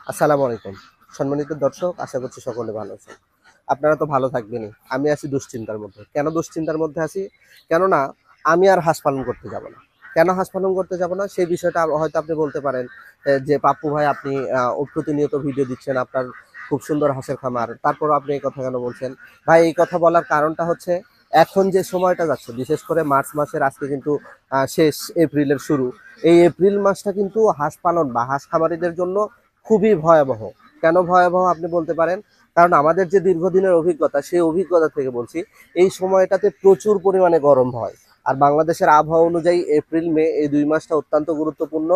আসসালামু আলাইকুম। সম্মানিত দর্শক, আশা করছি সকলে ভালো আছেন। আপনারা তো ভালো থাকবেনই। আমি আছি দুশ্চিন্তার মধ্যে। কেন দুশ্চিন্তার মধ্যে আছি? কেননা আমি আর হাঁস পালন করতে যাব না। কেন হাঁস পালন করতে যাব না? সেই বিষয়টা হয়তো আপনি বলতে পারেন যে, "পাপ্পু ভাই, আপনি প্রতিনিয়ত ভিডিও দিচ্ছেন। আপনার খুব সুন্দর হাঁসের খামার। তারপরও আপনি এই কথা কেন বলছেন?" ভাই, এই কথা বলার কারণটা হচ্ছে, এখন যে সময়টা যাচ্ছে, বিশেষ করে মার্চ মাসের আজকে কিন্তু শেষ, এপ্রিলের শুরু। এই এপ্রিল মাসটা কিন্তু হাঁস পালন বা হাঁস খামারিদের জন্য খুবই ভয়াবহ। কেন ভয়াবহ আপনি বলতে পারেন? কারণ আমাদের যে দীর্ঘদিনের অভিজ্ঞতা, সেই অভিজ্ঞতা থেকে বলছি, এই সময়টাতে প্রচুর পরিমাণে গরম হয়। আর বাংলাদেশের আবহাওয়া অনুযায়ী এপ্রিল, মে এই ২ মাসটা অত্যন্ত গুরুত্বপূর্ণ।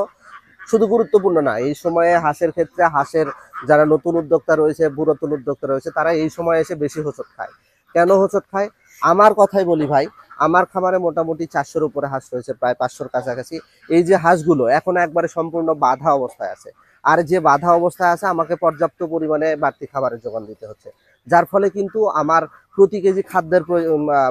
শুধু গুরুত্বপূর্ণ না, এই সময়ে হাঁসের ক্ষেত্রে হাঁসের যারা নতুন উদ্যোক্তা রয়েছে, পুরাতন উদ্যোক্তা রয়েছে, তারা এই সময়ে এসে বেশি হোঁচট খায়। কেন হোঁচট খায়? আমার কথাই বলি ভাই, আমার খামারে মোটামুটি ৪০০-র উপরে হাঁস রয়েছে, প্রায় ৫০০-র কাছাকাছি। এই যে হাঁসগুলো এখন একবারে সম্পূর্ণ বাঁধা অবস্থায় আছে। আর যে বাঁধা অবস্থায় আছে, আমাকে পর্যাপ্ত পরিমাণে বাড়তি খাবারের যোগান দিতে হচ্ছে। যার ফলে কিন্তু আমার প্রতি কেজি খাদ্যের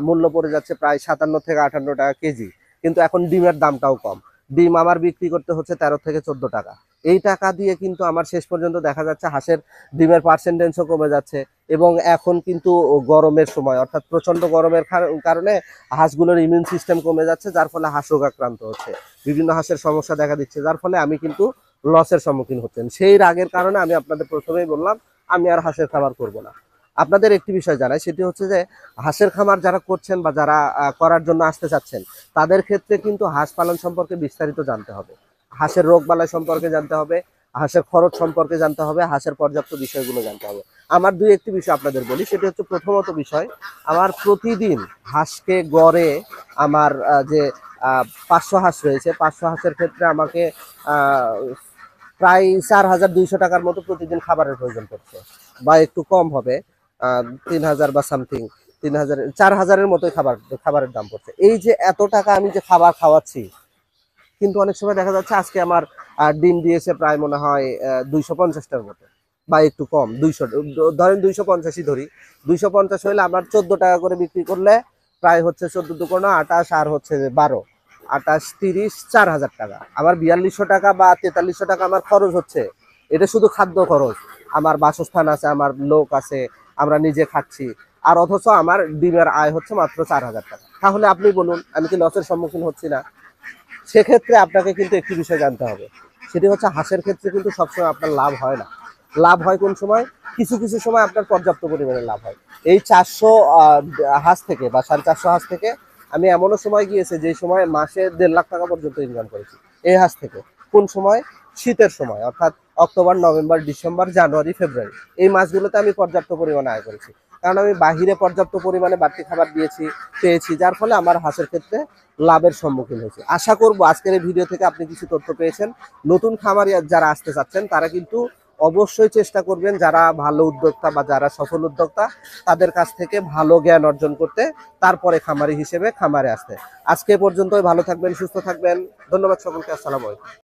মূল্য পড়ে যাচ্ছে প্রায় ৫৭ থেকে ৫৮ টাকা কেজি। কিন্তু এখন ডিমের দামটাও কম। ডিম আমার বিক্রি করতে হচ্ছে ১৩ থেকে ১৪ টাকা। এই টাকা দিয়ে কিন্তু আমার শেষ পর্যন্ত দেখা যাচ্ছে হাঁসের ডিমের পার্সেন্টেজও কমে যাচ্ছে। এবং এখন কিন্তু গরমের সময়, অর্থাৎ প্রচন্ড গরমের কারণে হাঁসগুলোর ইমিউন সিস্টেম কমে যাচ্ছে, যার ফলে হাঁস রোগাক্রান্ত হচ্ছে। বিভিন্ন হাঁসের সমস্যা দেখা দিচ্ছে, যার ফলে আমি কিন্তু লসের সম্মুখীন হচ্ছেন। সেই রাগের কারণে আমি আপনাদের প্রথমেই বললাম, আমি আর হাঁসের খামার করব না। আপনাদের একটি বিষয় জানাই, সেটি হচ্ছে যে হাঁসের খামার যারা করছেন বা যারা করার জন্য আসতে চাচ্ছেন, তাদের ক্ষেত্রে কিন্তু হাঁস পালন সম্পর্কে বিস্তারিত জানতে হবে। হাঁসের রোগবালাই সম্পর্কে জানতে হবে, হাঁসের খরচ সম্পর্কে জানতে হবে, হাঁসের পর্যাপ্ত বিষয়গুলো জানতে হবে। আমার ২-১টি বিষয় আপনাদের বলি, সেটি হচ্ছে প্রথমত বিষয়, আমার প্রতিদিন হাঁসকে গড়ে আমার যে ৫০০ হাঁস রয়েছে, ৫০০ হাঁসের ক্ষেত্রে আমাকে আ প্রায় ৪,২০০ টাকার মতো প্রতিদিন খাবারের প্রয়োজন পড়ছে, বা একটু কম হবে, ৩,০০০ বা সামথিং, ৩,০০০, ৪,০০০-এর মতোই খাবারের দাম পড়ছে। এই যে এত টাকা আমি যে খাবার খাওয়াচ্ছি, কিন্তু অনেক সময় দেখা যাচ্ছে আজকে আমার ডিম দিয়েছে প্রায় মনে হয় ২৫০ টার মতো, বা একটু কম, ২০০, ধরেন ২৫০ই ধরি। ২৫০ হইলে আমার ১৪ টাকা করে বিক্রি করলে প্রায় হচ্ছে ১৪ দুগুণ ২৮, আর হচ্ছে ১২, ২৮, ৩০, ৪,০০০ টাকা। আমার ৪২০০ টাকা বা ৪৩০০ টাকা আমার খরচ হচ্ছে। এটা শুধু খাদ্য খরচ। আমার বাসস্থান আছে, আমার লোক আছে, আমরা নিজে খাচ্ছি। আর অথচ আমার ডিমের আয় হচ্ছে মাত্র ৪,০০০ টাকা। তাহলে আপনি বলুন, আমি কি লসের সম্মুখীন হচ্ছি না? সেক্ষেত্রে আপনাকে কিন্তু একটি বিষয় জানতে হবে, সেটি হচ্ছে হাঁসের ক্ষেত্রে কিন্তু সবসময় আপনার লাভ হয় না। লাভ হয় কোন সময়? কিছু কিছু সময় আপনার পর্যাপ্ত পরিমাণে লাভ হয়। এই ৪০০ হাঁস থেকে বা ৪৫০ হাঁস থেকে আমি এমনও সময় গিয়েছে যে সময় মাসে ১.৫ লাখ টাকা পর্যন্ত ইনকাম করেছি এই হাঁস থেকে। কোন সময়? শীতের সময়, অর্থাৎ অক্টোবর, নভেম্বর, ডিসেম্বর, জানুয়ারি, ফেব্রুয়ারি এই মাসগুলোতে আমি পর্যাপ্ত পরিমাণে আয় করেছি। কারণ আমি বাহিরে পর্যাপ্ত পরিমাণে বাড়তি খাবার পেয়েছি, যার ফলে আমার হাঁসের ক্ষেত্রে লাভের সম্মুখীন হয়েছে। আশা করব আজকের এই ভিডিও থেকে আপনি কিছু তথ্য পেয়েছেন। নতুন খামারি যারা আসতে চাচ্ছেন, তারা কিন্তু অবশ্যই চেষ্টা করবেন, যারা ভালো উদ্যোক্তা বা যারা সফল উদ্যোক্তা, তাদের কাছ থেকে ভালো জ্ঞান অর্জন করতে, তারপরে খামারি হিসেবে খামারে আসতে। আজকে পর্যন্তই। ভালো থাকবেন, সুস্থ থাকবেন। ধন্যবাদ সকলকে। আসসালামু আলাইকুম।